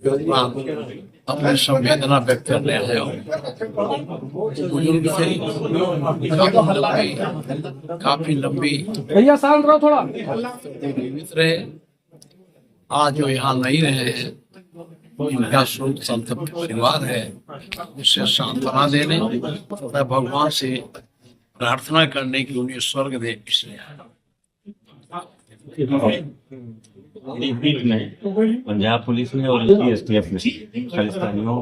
अपनी संवेदना व्यक्त करने आया हूँ। बुजुर्ग थे, काफी लंबी भैया शांत रहो थोड़ा। जीवित रहे। आज जो यहाँ नहीं रहे हैं, इनका शोक संतप्त परिवार है, उससे सांत्वना देने तथा भगवान से प्रार्थना करने की उन्हें स्वर्ग दे, इसलिए पीठ में पंजाब पुलिस ने और एसटीएफ ने खालिस्तानियों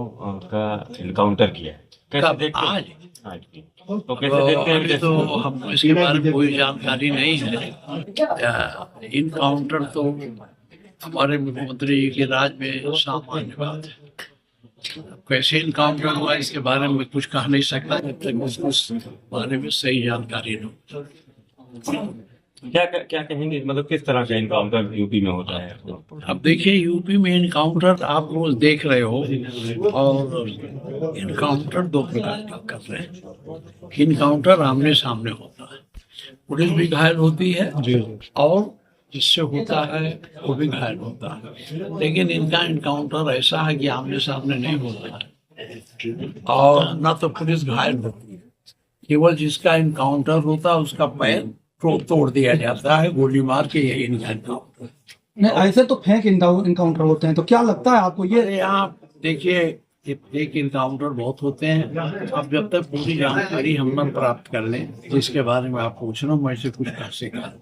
का एनकाउंटर किया है। कैसे देखते हैं? आज तो कैसे देखते हैं? अभी तो हमको इसके बारे में कोई जानकारी नहीं है। इनकाउंटर तो हमारे मुख्यमंत्री जी के राज में सामान्य बात है। कैसे इनकाउंटर हुआ इसके बारे में कुछ कह नहीं सकता जब तक उस बारे में सही जानकारी न हो। क्या कहेंगे, मतलब किस तरह का इनकाउंटर यूपी में होता है? अब देखिए, यूपी में इनकाउंटर आप रोज देख रहे हो, और इनकाउंटर दो प्रकार का कर रहे हैं। इनकाउंटर आमने सामने होता है, पुलिस भी घायल होती है और जिससे होता है वो भी घायल होता है। लेकिन इनका इनकाउंटर ऐसा है कि आमने सामने नहीं होता है, और न तो पुलिस घायल होती है, केवल जिसका इनकाउंटर होता है उसका पैर तोड़ दिया जाता है गोली मार के। यही इनकाउंटर नहीं, ऐसे तो फेक इनकाउंटर होते हैं, तो क्या लगता है आपको ये? यहाँ देखिए, ये फेक इनकाउंटर बहुत होते हैं। अब जब तक पूरी जानकारी हम न प्राप्त कर लें, तो इसके बारे में आप पूछ लो, मैं से कुछ कर सका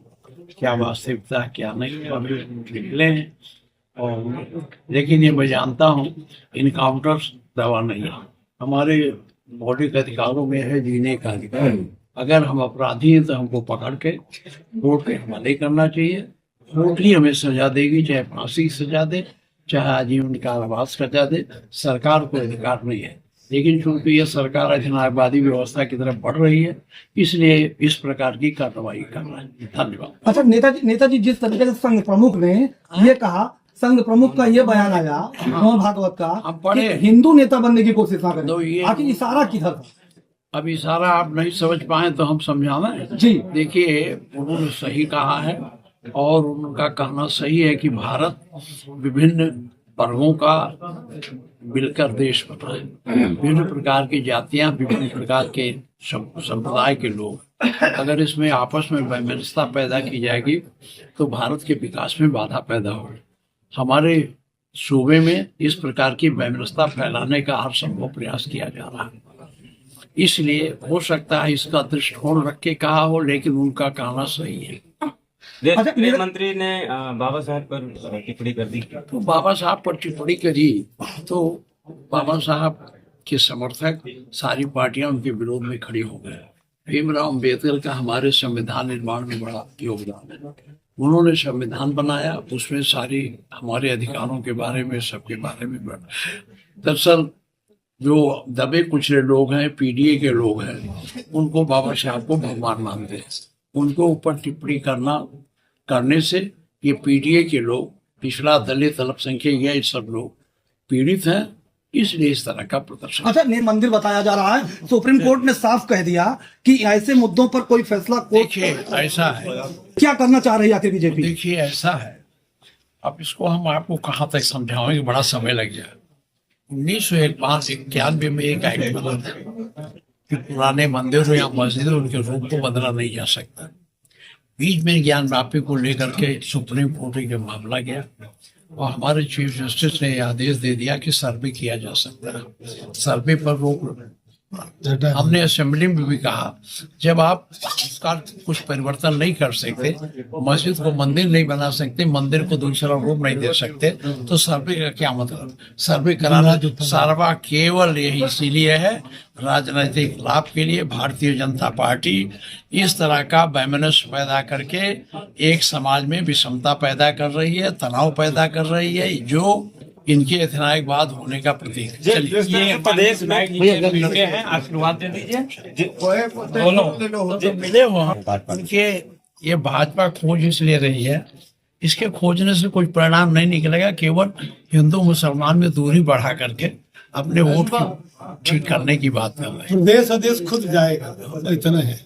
क्या वास्तविकता क्या नहीं, अभी निकले हैं। और लेकिन ये मैं जानता हूँ, इनकाउंटर दवा नहीं है। हमारे मौलिक अधिकारों में है जीने का अधिकार। अगर हम अपराधी हैं तो हमको पकड़ के कोर्ट के हवाले करना चाहिए। कोर्ट ही हमें सजा देगी, चाहे फांसी की सजा दे, चाहे आजीवन कारावास सजा दे। सरकार को अधिकार नहीं है। लेकिन चूंकि ये सरकार अधिनायकवादी व्यवस्था की तरफ बढ़ रही है, इसलिए इस प्रकार की कार्रवाई कर रहा है। धन्यवाद। अच्छा, नेताजी जिस तरीके से संघ प्रमुख ने ये कहा, संघ प्रमुख का ये बयान आया मोहन भागवत का कि हिंदू नेता बनने की कोशिश ना करें, आखिर इशारा किधर था? अब इशारा आप नहीं समझ पाए तो हम समझाना है जी। देखिए, उन्होंने सही कहा है, और उनका कहना सही है कि भारत विभिन्न वर्गों का मिलकर देश बना है। विभिन्न प्रकार की जातियां, विभिन्न प्रकार के संप्रदाय के लोग, अगर इसमें आपस में वैमनस्यता पैदा की जाएगी तो भारत के विकास में बाधा पैदा होगी। हमारे सूबे में इस प्रकार की वैमनस्यता फैलाने का हर संभव प्रयास किया जा रहा है। इसलिए हो सकता है इसका दृष्टिकोण रख के कहा हो, लेकिन उनका कहना सही है। गृह मंत्री ने बाबा साहब पर टिप्पणी कर दी, तो बाबा साहब पर टिप्पणी करी तो बाबा साहब के समर्थक सारी पार्टियां उनके विरोध में खड़ी हो गए। भीमराव अम्बेडकर का हमारे संविधान निर्माण में बड़ा योगदान है। उन्होंने संविधान बनाया, उसमें सारी हमारे अधिकारों के बारे में, सबके बारे में। दरअसल जो दबे कुचले लोग हैं, पीडीए के लोग हैं, उनको बाबा साहब को भगवान मानते हैं। उनको ऊपर टिप्पणी करने से ये पीडीए के लोग, पिछड़ा, दलित, अल्पसंख्यक, ये सब लोग पीड़ित हैं, इसलिए इस तरह का प्रदर्शन। अच्छा, मंदिर बताया जा रहा है, सुप्रीम कोर्ट ने साफ कह दिया कि ऐसे मुद्दों पर कोई फैसला देखिए, ऐसा है, क्या करना चाह रही है आखिर बीजेपी? देखिए, ऐसा है, अब इसको हम आपको कहाँ तक समझाएंगे, बड़ा समय लग जाए। 1991 में एक एक्ट बना था कि पुराने मंदिर या मस्जिद, उनके रूप को बदला नहीं जा सकता। बीच में ज्ञान व्यापी को लेकर के सुप्रीम कोर्ट के मामला गया, और हमारे चीफ जस्टिस ने आदेश दे दिया कि सर्वे किया जा सकता है। सर्वे पर रोक, हमने असेंबली में भी कहा, जब आप उसका कुछ परिवर्तन नहीं कर सकते, मस्जिद को मंदिर नहीं बना सकते, मंदिर को दूसरा रूप नहीं दे सकते, तो सर्वे का क्या मतलब? सर्वे कराना सर्वा केवल यही इसीलिए है, राजनीतिक लाभ के लिए। भारतीय जनता पार्टी इस तरह का वैमनस्य पैदा करके एक समाज में विषमता पैदा कर रही है, तनाव पैदा कर रही है, जो इनके अधिनायकवाद होने का प्रतीक। ये प्रदेश में आशीर्वाद दे दीजिए दोनों मिले हुए उनके। ये भाजपा खोज इसलिए रही है, इसके खोजने से कोई परिणाम नहीं निकलेगा, केवल हिंदू मुसलमान में दूरी बढ़ा करके अपने वोट को ठीक करने की बात कर रहे हैं। देश आदेश खुद जाएगा, इतना है।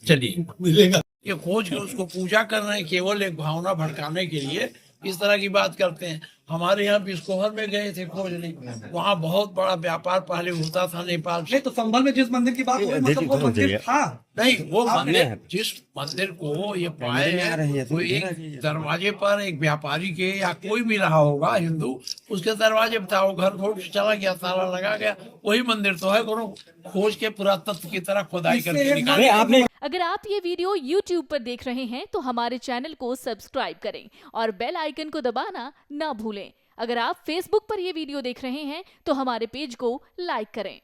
चलिए, मिलेगा। ये खोज के उसको पूजा कर रहे हैं, केवल एक भावना भड़काने के लिए इस तरह की बात करते हैं। हमारे यहाँ बिस्कोहर में गए थे खोजने, वहाँ बहुत बड़ा व्यापार पहले होता था नेपाल से। नहीं तो संभल में जिस मंदिर की बात हो रही है, मतलब वो मंदिर था नहीं, वो मंदिर, जिस मंदिर को ये पाए हैं वो एक दरवाजे पर एक व्यापारी के या कोई भी रहा होगा हिंदू, उसके दरवाजे पर था, वो घर खोल के चला गया, ताला लगा गया, वही मंदिर तो है। करो खोज के पुरातत्व की तरह खुदाई करके निकाले। अगर आप ये वीडियो YouTube पर देख रहे हैं तो हमारे चैनल को सब्सक्राइब करें और बेल आइकन को दबाना ना भूलें। अगर आप Facebook पर ये वीडियो देख रहे हैं तो हमारे पेज को लाइक करें।